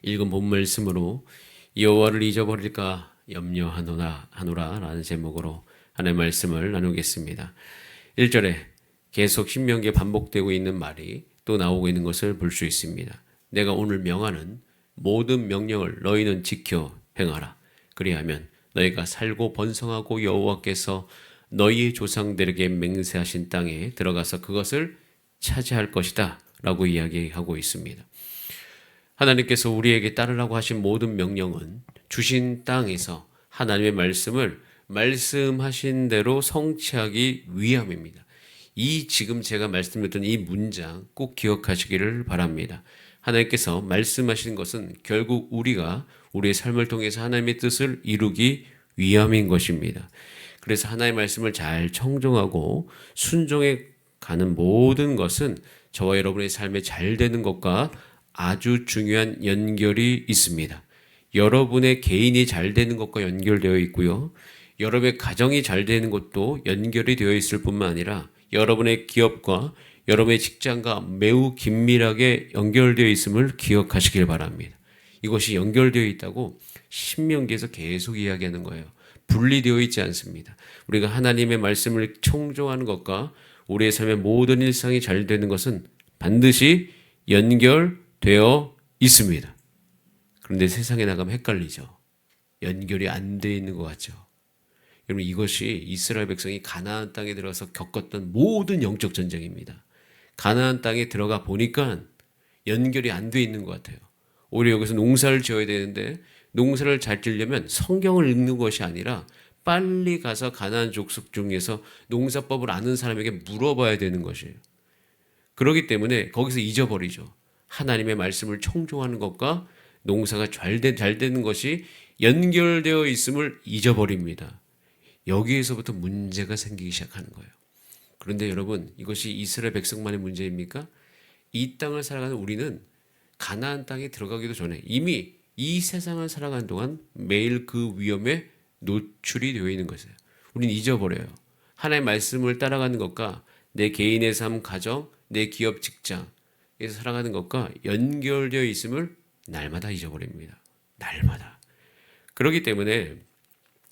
읽은 본 말씀으로 여호와를 잊어버릴까 염려하노라 라는 제목으로 하나님의 말씀을 나누겠습니다. 1절에 계속 신명기에 반복되고 있는 말이 또 나오고 있는 것을 볼 수 있습니다. 내가 오늘 명하는 모든 명령을 너희는 지켜 행하라. 그리하면 너희가 살고 번성하고 여호와께서 너희의 조상들에게 맹세하신 땅에 들어가서 그것을 차지할 것이다 라고 이야기하고 있습니다. 하나님께서 우리에게 따르라고 하신 모든 명령은 주신 땅에서 하나님의 말씀을 말씀하신 대로 성취하기 위함입니다. 지금 제가 말씀드렸던 이 문장 꼭 기억하시기를 바랍니다. 하나님께서 말씀하신 것은 결국 우리가 우리의 삶을 통해서 하나님의 뜻을 이루기 위함인 것입니다. 그래서 하나님의 말씀을 잘 청종하고 순종해 가는 모든 것은 저와 여러분의 삶에 잘 되는 것과 아주 중요한 연결이 있습니다. 여러분의 개인이 잘 되는 것과 연결되어 있고요. 여러분의 가정이 잘 되는 것도 연결이 되어 있을 뿐만 아니라 여러분의 기업과 여러분의 직장과 매우 긴밀하게 연결되어 있음을 기억하시길 바랍니다. 이것이 연결되어 있다고 신명기에서 계속 이야기하는 거예요. 분리되어 있지 않습니다. 우리가 하나님의 말씀을 청종하는 것과 우리의 삶의 모든 일상이 잘 되는 것은 반드시 연결되어 있습니다. 그런데 세상에 나가면 헷갈리죠. 연결이 안 돼 있는 것 같죠. 여러분, 이것이 이스라엘 백성이 가나안 땅에 들어가서 겪었던 모든 영적 전쟁입니다. 가나안 땅에 들어가 보니까 연결이 안 돼 있는 것 같아요. 오히려 여기서 농사를 지어야 되는데 농사를 잘 지려면 성경을 읽는 것이 아니라 빨리 가서 가나안 족속 중에서 농사법을 아는 사람에게 물어봐야 되는 것이에요. 그렇기 때문에 거기서 잊어버리죠. 하나님의 말씀을 청종하는 것과 농사가 잘 되는 것이 연결되어 있음을 잊어버립니다. 여기에서부터 문제가 생기기 시작하는 거예요. 그런데 여러분, 이것이 이스라엘 백성만의 문제입니까? 이 땅을 살아가는 우리는 가나안 땅에 들어가기도 전에 이미 이 세상을 살아가는 동안 매일 그 위험에 노출이 되어 있는 것이에요. 우리는 잊어버려요. 하나님의 말씀을 따라가는 것과 내 개인의 삶, 가정, 내 기업, 직장에서 살아가는 것과 연결되어 있음을 날마다 잊어버립니다. 날마다. 그렇기 때문에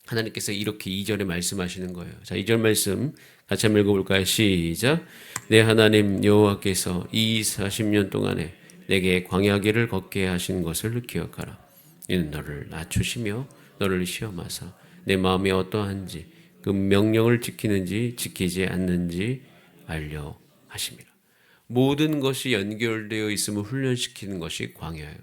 하나님께서 이렇게 2절에 말씀하시는 거예요. 자, 2절 말씀 같이 한번 읽어볼까요? 시작. 내 하나님 여호와께서 이 40년 동안에 내게 광야길을 걷게 하신 것을 기억하라. 이는 너를 낮추시며 너를 시험하사 내 마음이 어떠한지 그 명령을 지키는지 지키지 않는지 알려 하심이라. 모든 것이 연결되어 있음을 훈련시키는 것이 광야예요.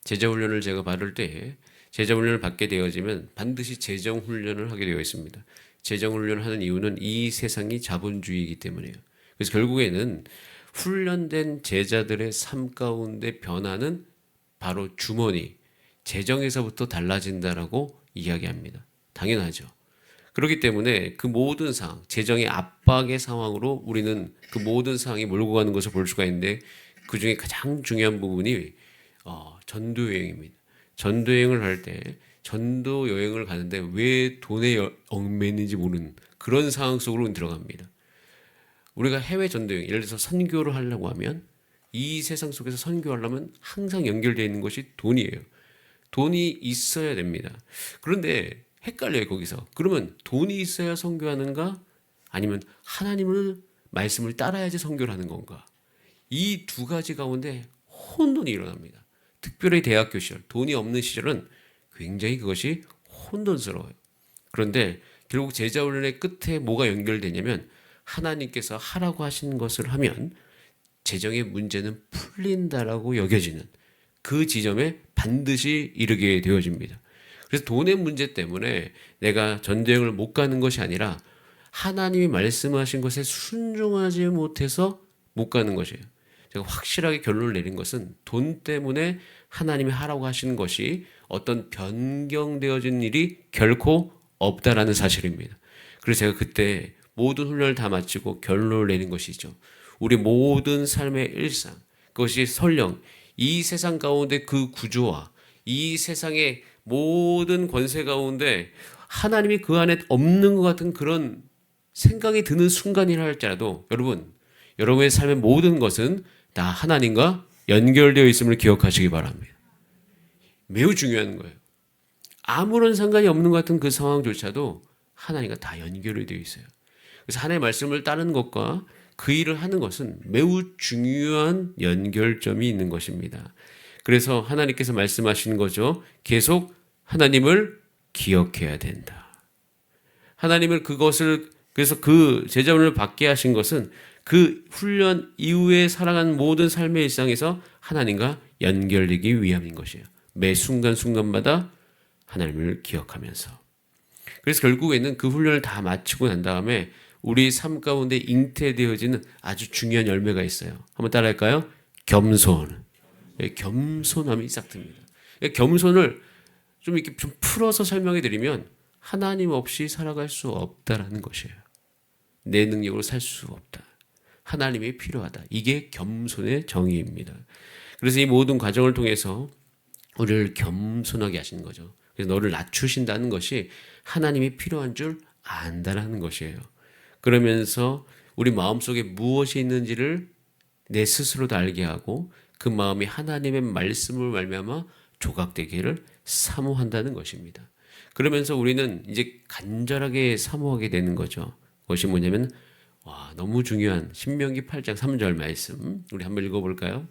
제자훈련을 제가 받을 때 제자훈련을 받게 되어지면 반드시 재정훈련을 하게 되어 있습니다. 재정훈련을 하는 이유는 이 세상이 자본주의이기 때문이에요. 그래서 결국에는 훈련된 제자들의 삶 가운데 변화는 바로 주머니, 재정에서부터 달라진다라고 이야기합니다. 당연하죠. 그렇기 때문에 그 모든 상황, 재정의 압박의 상황으로 우리는 그 모든 상황이 몰고 가는 것을 볼 수가 있는데 그 중에 가장 중요한 부분이 전도 여행입니다. 전도 여행을 할 때 전도 여행을 가는데 왜 돈에 얽매이는지 모르는 그런 상황 속으로 들어갑니다. 우리가 해외 전도 여행, 예를 들어서 선교를 하려고 하면 이 세상 속에서 선교하려면 항상 연결되어 있는 것이 돈이에요. 돈이 있어야 됩니다. 그런데 헷갈려요, 거기서. 그러면 돈이 있어야 선교하는가? 아니면 하나님을 말씀을 따라야지 선교를 하는 건가? 이 두 가지 가운데 혼돈이 일어납니다. 특별히 대학교 시절, 돈이 없는 시절은 굉장히 그것이 혼돈스러워요. 그런데 결국 제자훈련의 끝에 뭐가 연결되냐면 하나님께서 하라고 하신 것을 하면 재정의 문제는 풀린다라고 여겨지는 그 지점에 반드시 이르게 되어집니다. 그래서 돈의 문제 때문에 내가 전도여행을 못 가는 것이 아니라 하나님이 말씀하신 것에 순종하지 못해서 못 가는 것이에요. 제가 확실하게 결론을 내린 것은 돈 때문에 하나님이 하라고 하시는 것이 어떤 변경되어진 일이 결코 없다라는 사실입니다. 그래서 제가 그때 모든 훈련을 다 마치고 결론을 내린 것이죠. 우리 모든 삶의 일상, 그것이 설령 이 세상 가운데 그 구조와 이 세상의 모든 권세 가운데 하나님이 그 안에 없는 것 같은 그런 생각이 드는 순간이라 할지라도 여러분, 여러분의 삶의 모든 것은 다 하나님과 연결되어 있음을 기억하시기 바랍니다. 매우 중요한 거예요. 아무런 상관이 없는 것 같은 그 상황조차도 하나님과 다 연결이 되어 있어요. 그래서 하나님의 말씀을 따르는 것과 그 일을 하는 것은 매우 중요한 연결점이 있는 것입니다. 그래서 하나님께서 말씀하시는 거죠. 계속 하나님을 기억해야 된다. 하나님을 그래서 그 제자훈련을 받게 하신 것은 그 훈련 이후에 살아간 모든 삶의 일상에서 하나님과 연결되기 위함인 것이에요. 매 순간순간마다 하나님을 기억하면서. 그래서 결국에는 그 훈련을 다 마치고 난 다음에 우리 삶 가운데 잉태되어지는 아주 중요한 열매가 있어요. 한번 따라할까요? 겸손. 겸손함이 시작됩니다. 겸손을 좀 이렇게 좀 풀어서 설명해 드리면 하나님 없이 살아갈 수 없다라는 것이에요. 내 능력으로 살 수 없다. 하나님이 필요하다. 이게 겸손의 정의입니다. 그래서 이 모든 과정을 통해서 우리를 겸손하게 하시는 거죠. 그래서 너를 낮추신다는 것이 하나님이 필요한 줄 안다라는 것이에요. 그러면서 우리 마음속에 무엇이 있는지를 내 스스로도 알게 하고 그 마음이 하나님의 말씀을 말미암아 조각되기를 사모한다는 것입니다. 그러면서 우리는 이제 간절하게 사모하게 되는 거죠. 그것이 뭐냐면 너무 중요한 신명기 8장 3절 말씀 우리 한번 읽어볼까요?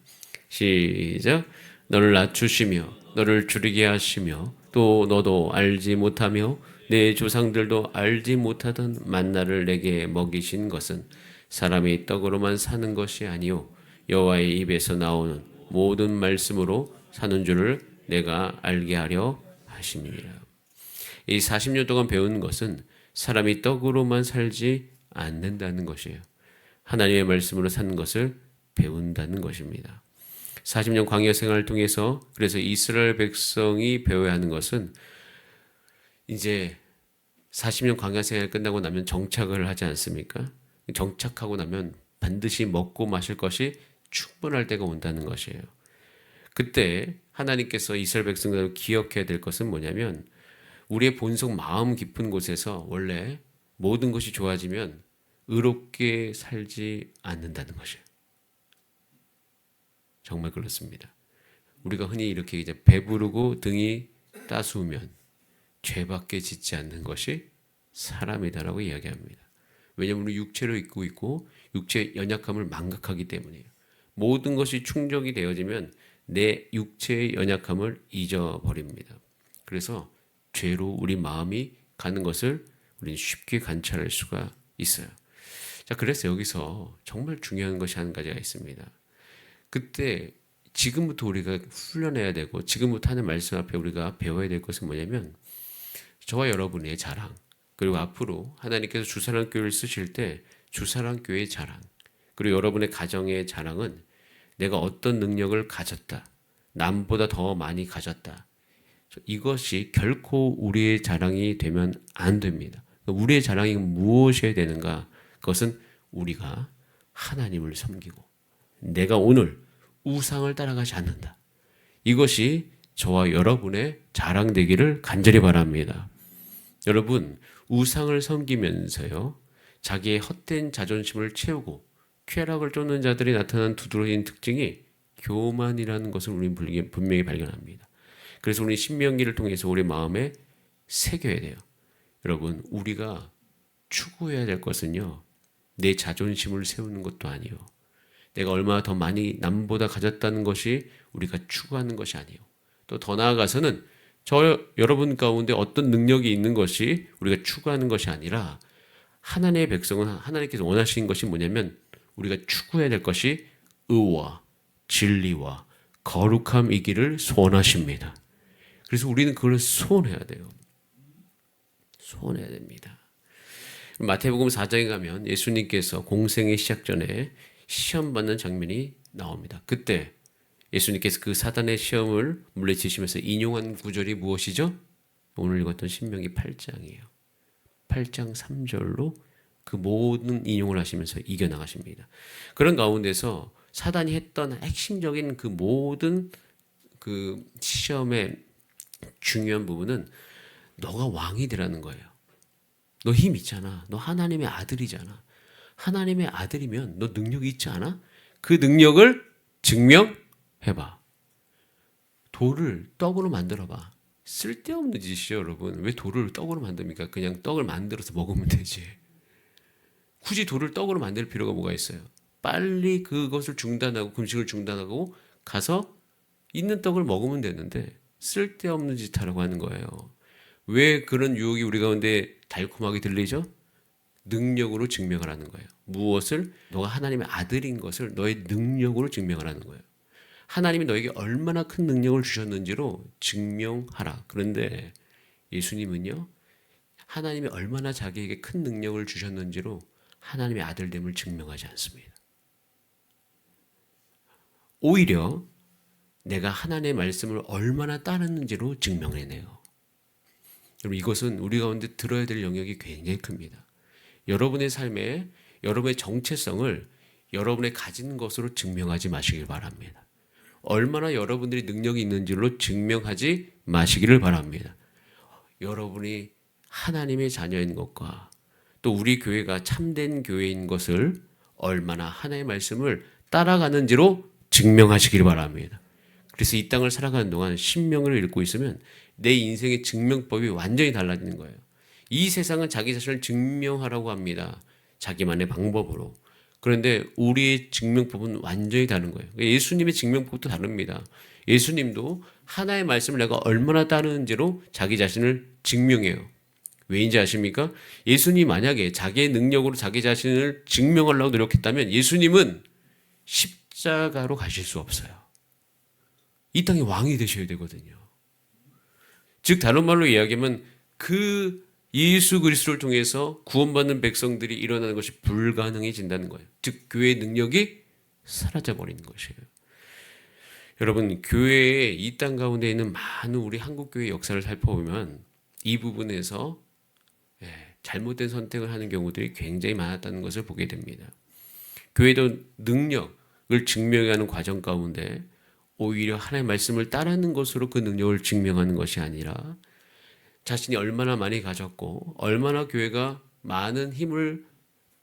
시작. 너를 낮추시며 너를 줄이게 하시며 또 너도 알지 못하며 내 조상들도 알지 못하던 만나를 내게 먹이신 것은 사람이 떡으로만 사는 것이 아니요 여호와의 입에서 나오는 모든 말씀으로 사는 줄을 내가 알게 하려 하심이니라. 이 40년 동안 배운 것은 사람이 떡으로만 살지 않는다는 것이에요. 하나님의 말씀으로 사는 것을 배운다는 것입니다. 40년 광야 생활을 통해서 그래서 이스라엘 백성이 배워야 하는 것은 이제 40년 광야 생활이 끝나고 나면 정착을 하지 않습니까? 정착하고 나면 반드시 먹고 마실 것이 충분할 때가 온다는 것이에요. 그때 하나님께서 이스라엘 백성들을 기억해야 될 것은 뭐냐면 우리의 본성 마음 깊은 곳에서 원래 모든 것이 좋아지면 의롭게 살지 않는다는 것이에요. 정말 그렇습니다. 우리가 흔히 이렇게 이제 배부르고 등이 따스우면 죄밖에 짓지 않는 것이 사람이다라고 이야기합니다. 왜냐하면 우리 육체로 입고 있고 육체의 연약함을 망각하기 때문이에요. 모든 것이 충족이 되어지면 내 육체의 연약함을 잊어버립니다. 그래서 죄로 우리 마음이 가는 것을 우리는 쉽게 관찰할 수가 있어요. 자, 그래서 여기서 정말 중요한 것이 한 가지가 있습니다. 그때 지금부터 우리가 훈련해야 되고 지금부터 하는 말씀 앞에 우리가 배워야 될 것은 뭐냐면 저와 여러분의 자랑 그리고 앞으로 하나님께서 주사랑교회를 쓰실 때 주사랑교회의 자랑 그리고 여러분의 가정의 자랑은 내가 어떤 능력을 가졌다. 남보다 더 많이 가졌다. 이것이 결코 우리의 자랑이 되면 안 됩니다. 우리의 자랑이 무엇이어야 되는가? 그것은 우리가 하나님을 섬기고 내가 오늘 우상을 따라가지 않는다. 이것이 저와 여러분의 자랑되기를 간절히 바랍니다. 여러분, 우상을 섬기면서요, 자기의 헛된 자존심을 채우고 쾌락을 쫓는 자들이 나타난 두드러진 특징이 교만이라는 것을 우리는 분명히 발견합니다. 그래서 우리 신명기를 통해서 우리 마음에 새겨야 돼요. 여러분, 우리가 추구해야 될 것은요, 내 자존심을 세우는 것도 아니요. 내가 얼마나 더 많이 남보다 가졌다는 것이 우리가 추구하는 것이 아니요. 또 더 나아가서는 여러분 가운데 어떤 능력이 있는 것이 우리가 추구하는 것이 아니라 하나님의 백성은 하나님께서 원하시는 것이 뭐냐면 우리가 추구해야 될 것이 의와 진리와 거룩함이기를 소원하십니다. 그래서 우리는 그걸 소원해야 돼요. 소원해야 됩니다. 마태복음 4장에 가면 예수님께서 공생의 시작 전에 시험 받는 장면이 나옵니다. 그때 예수님께서 그 사단의 시험을 물리치시면서 인용한 구절이 무엇이죠? 오늘 읽었던 신명기 8장이에요. 8장 3절로 그 모든 인용을 하시면서 이겨나가십니다. 그런 가운데서 사단이 했던 핵심적인 그 모든 그 시험의 중요한 부분은 너가 왕이 되라는 거예요. 너 힘 있잖아. 너 하나님의 아들이잖아. 하나님의 아들이면 너 능력이 있지 않아? 그 능력을 증명해봐. 돌을 떡으로 만들어봐. 쓸데없는 짓이죠, 여러분. 왜 돌을 떡으로 만듭니까? 그냥 떡을 만들어서 먹으면 되지. 굳이 돌을 떡으로 만들 필요가 뭐가 있어요? 빨리 그것을 중단하고 금식을 중단하고 가서 있는 떡을 먹으면 되는데 쓸데없는 짓 하라고 하는 거예요. 왜 그런 유혹이 우리 가운데 달콤하게 들리죠? 능력으로 증명하라는 거예요. 무엇을? 너가 하나님의 아들인 것을 너의 능력으로 증명하라는 거예요. 하나님이 너에게 얼마나 큰 능력을 주셨는지로 증명하라. 그런데 예수님은요, 하나님이 얼마나 자기에게 큰 능력을 주셨는지로 하나님의 아들됨을 증명하지 않습니다. 오히려 내가 하나님의 말씀을 얼마나 따르는지로 증명해내요. 여러분, 이것은 우리 가운데 들어야 될 영역이 굉장히 큽니다. 여러분의 삶에 여러분의 정체성을 여러분의 가진 것으로 증명하지 마시길 바랍니다. 얼마나 여러분들이 능력이 있는지로 증명하지 마시기를 바랍니다. 여러분이 하나님의 자녀인 것과 또 우리 교회가 참된 교회인 것을 얼마나 하나님의 말씀을 따라가는지로 증명하시기를 바랍니다. 그래서 이 땅을 살아가는 동안 신명을 읽고 있으면 내 인생의 증명법이 완전히 달라지는 거예요. 이 세상은 자기 자신을 증명하라고 합니다. 자기만의 방법으로. 그런데 우리의 증명법은 완전히 다른 거예요. 예수님의 증명법도 다릅니다. 예수님도 하나의 말씀을 내가 얼마나 따르는지로 자기 자신을 증명해요. 왜인지 아십니까? 예수님 만약에 자기의 능력으로 자기 자신을 증명하려고 노력했다면 예수님은 십자가로 가실 수 없어요. 이 땅의 왕이 되셔야 되거든요. 즉 다른 말로 이야기하면 그 예수 그리스도를 통해서 구원받는 백성들이 일어나는 것이 불가능해진다는 거예요. 즉 교회의 능력이 사라져버리는 것이에요. 여러분, 교회의 이 땅 가운데 있는 많은 우리 한국교회 역사를 살펴보면 이 부분에서 잘못된 선택을 하는 경우들이 굉장히 많았다는 것을 보게 됩니다. 교회도 능력을 증명하는 과정 가운데 오히려 하나님의 말씀을 따르는 것으로 그 능력을 증명하는 것이 아니라 자신이 얼마나 많이 가졌고 얼마나 교회가 많은 힘을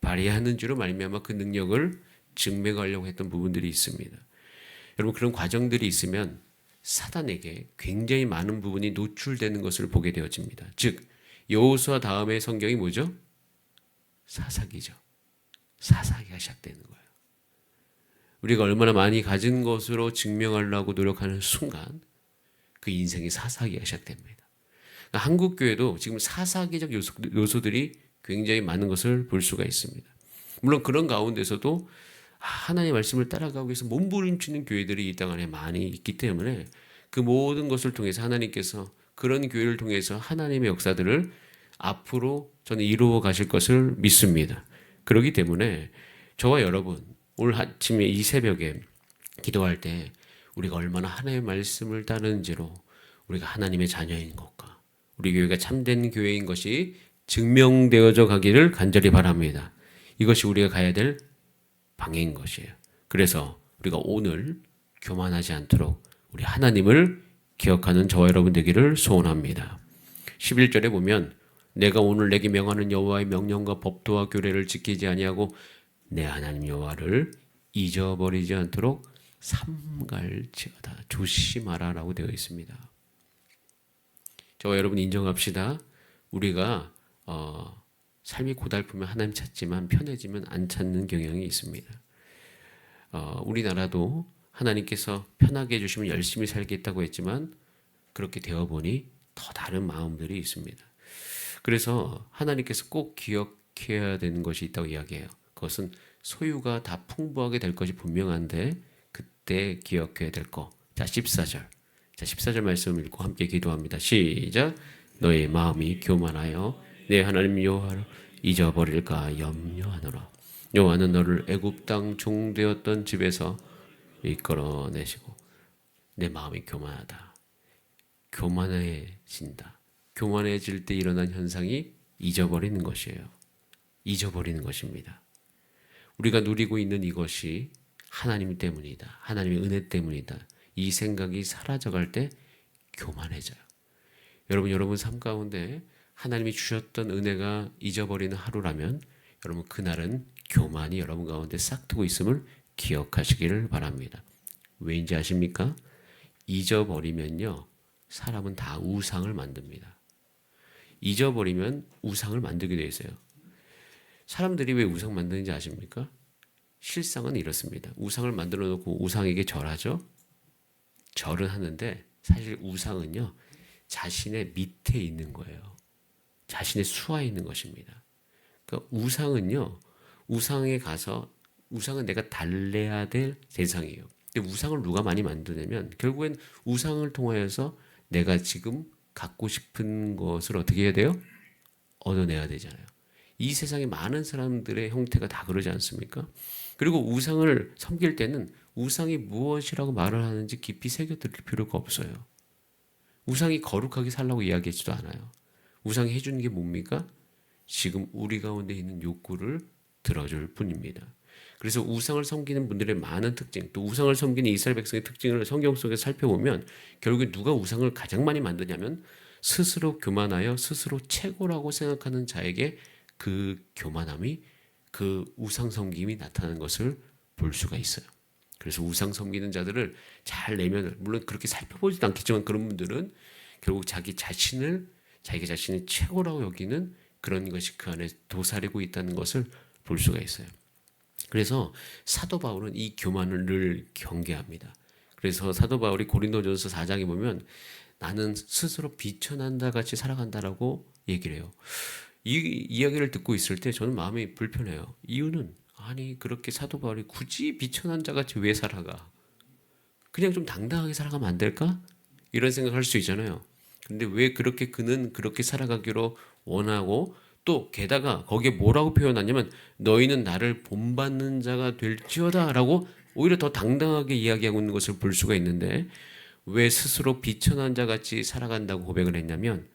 발휘하는지로 말미암아 그 능력을 증명하려고 했던 부분들이 있습니다. 여러분, 그런 과정들이 있으면 사단에게 굉장히 많은 부분이 노출되는 것을 보게 되어집니다. 즉 여호수아 다음에 성경이 뭐죠? 사사기죠. 사사기가 시작되는 거예요. 우리가 얼마나 많이 가진 것으로 증명하려고 노력하는 순간 그 인생의 사사기가 시작됩니다. 그러니까 한국 교회도 지금 사사기적 요소들이 굉장히 많은 것을 볼 수가 있습니다. 물론 그런 가운데서도 하나님의 말씀을 따라가기 위해서 몸부림치는 교회들이 이 땅 안에 많이 있기 때문에 그 모든 것을 통해서 하나님께서 그런 교회를 통해서 하나님의 역사들을 앞으로 저는 이루어 가실 것을 믿습니다. 그렇기 때문에 저와 여러분 오늘 아침에 이 새벽에 기도할 때 우리가 얼마나 하나님의 말씀을 따르는지로 우리가 하나님의 자녀인 것과 우리 교회가 참된 교회인 것이 증명되어져 가기를 간절히 바랍니다. 이것이 우리가 가야 될 방향인 것이에요. 그래서 우리가 오늘 교만하지 않도록 우리 하나님을 기억하는 저와 여러분 되기를 소원합니다. 11절에 보면 내가 오늘 내게 명하는 여호와의 명령과 법도와 규례를 지키지 아니하고 내 하나님 여호와를 잊어버리지 않도록 삼갈지어다. 조심하라 라고 되어 있습니다. 저와 여러분 인정합시다. 우리가 삶이 고달프면 하나님 찾지만 편해지면 안 찾는 경향이 있습니다. 우리나라도 하나님께서 편하게 해주시면 열심히 살겠다고 했지만 그렇게 되어보니 더 다른 마음들이 있습니다. 그래서 하나님께서 꼭 기억해야 되는 것이 있다고 이야기해요. 그것은 소유가 다 풍부하게 될 것이 분명한데 그때 기억해야 될 것. 자, 14절. 자, 14절 말씀을 읽고 함께 기도합니다. 시작. 너의 마음이 교만하여 내 하나님 여호와를 잊어버릴까 염려하노라. 여호와는 너를 애굽 땅 종되었던 집에서 이끌어내시고 내 마음이 교만하다. 교만해진다. 교만해질 때 일어난 현상이 잊어버리는 것이에요. 잊어버리는 것입니다. 우리가 누리고 있는 이것이 하나님 때문이다. 하나님의 은혜 때문이다. 이 생각이 사라져갈 때 교만해져요. 여러분 삶 가운데 하나님이 주셨던 은혜가 잊어버리는 하루라면 여러분 그날은 교만이 여러분 가운데 싹트고 있음을 기억하시기를 바랍니다. 왜인지 아십니까? 잊어버리면요, 사람은 다 우상을 만듭니다. 잊어버리면 우상을 만들게 돼 있어요. 사람들이 왜 우상 만드는지 아십니까? 실상은 이렇습니다. 우상을 만들어 놓고 우상에게 절하죠. 절은 하는데 사실 우상은요, 자신의 밑에 있는 거예요. 자신의 수하에 있는 것입니다. 그러니까 우상은요, 우상에 가서 우상은 내가 달래야 될 대상이에요. 근데 우상을 누가 많이 만드냐면 결국엔 우상을 통하여서 내가 지금 갖고 싶은 것을 어떻게 해야 돼요? 얻어내야 되잖아요. 이 세상에 많은 사람들의 형태가 다 그러지 않습니까? 그리고 우상을 섬길 때는 우상이 무엇이라고 말을 하는지 깊이 새겨들을 필요가 없어요. 우상이 거룩하게 살라고 이야기하지도 않아요. 우상이 해주는 게 뭡니까? 지금 우리 가운데 있는 욕구를 들어줄 뿐입니다. 그래서 우상을 섬기는 분들의 많은 특징, 또 우상을 섬기는 이스라엘 백성의 특징을 성경 속에서 살펴보면 결국에 누가 우상을 가장 많이 만드냐면 스스로 교만하여 스스로 최고라고 생각하는 자에게 그 교만함이, 그 우상 섬김이 나타나는 것을 볼 수가 있어요. 그래서 우상 섬기는 자들을 잘 내면을, 물론 그렇게 살펴보지도 않겠지만 그런 분들은 결국 자기가 자신이 최고라고 여기는 그런 것이 그 안에 도사리고 있다는 것을 볼 수가 있어요. 그래서 사도 바울은 이 교만을 늘 경계합니다. 그래서 사도 바울이 고린도전서 4장에 보면 나는 스스로 비천한다 같이 살아간다라고 얘기를 해요. 이 이야기를 듣고 있을 때 저는 마음이 불편해요. 이유는 아니 그렇게 사도 바울이 굳이 비천한 자 같이 왜 살아가? 그냥 좀 당당하게 살아가면 안 될까? 이런 생각할 수 있잖아요. 근데 왜 그렇게 그는 그렇게 살아가기로 원하고 또 게다가 거기에 뭐라고 표현하냐면 너희는 나를 본받는 자가 될지어다 라고 오히려 더 당당하게 이야기하고 있는 것을 볼 수가 있는데 왜 스스로 비천한 자 같이 살아간다고 고백을 했냐면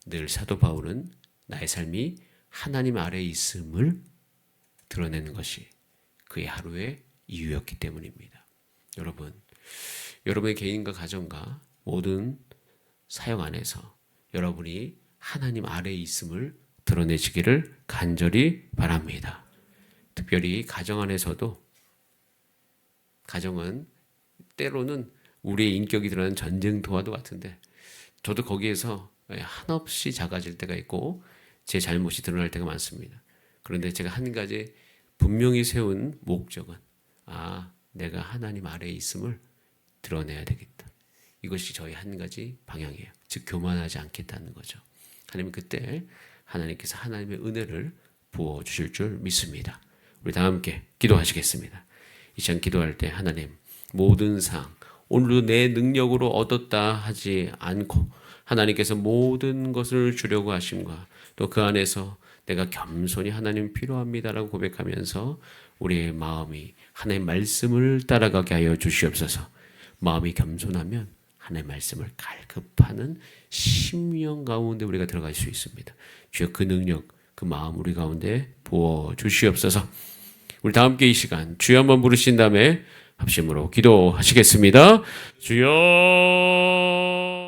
늘 사도 바울은 나의 삶이 하나님 아래에 있음을 드러내는 것이 그의 하루의 이유였기 때문입니다. 여러분의 개인과 가정과 모든 사역 안에서 여러분이 하나님 아래에 있음을 드러내시기를 간절히 바랍니다. 특별히 가정 안에서도, 가정은 때로는 우리의 인격이 드러나는 전쟁터와도 같은데 저도 거기에서 한없이 작아질 때가 있고 제 잘못이 드러날 때가 많습니다. 그런데 제가 한 가지 분명히 세운 목적은 내가 하나님 아래에 있음을 드러내야 되겠다. 이것이 저의 한 가지 방향이에요. 즉 교만하지 않겠다는 거죠. 하나님 그때 하나님께서 하나님의 은혜를 부어주실 줄 믿습니다. 우리 다 함께 기도하시겠습니다. 이 시간 기도할 때 하나님 모든 상 오늘도 내 능력으로 얻었다 하지 않고 하나님께서 모든 것을 주려고 하심과 또 그 안에서 내가 겸손히 하나님 필요합니다라고 고백하면서 우리의 마음이 하나님의 말씀을 따라가게 하여 주시옵소서. 마음이 겸손하면 하나님의 말씀을 갈급하는 심령 가운데 우리가 들어갈 수 있습니다. 주여 그 능력, 그 마음 우리 가운데 부어 주시옵소서. 우리 다 함께 이 시간 주여 한번 부르신 다음에 합심으로 기도하시겠습니다. 주여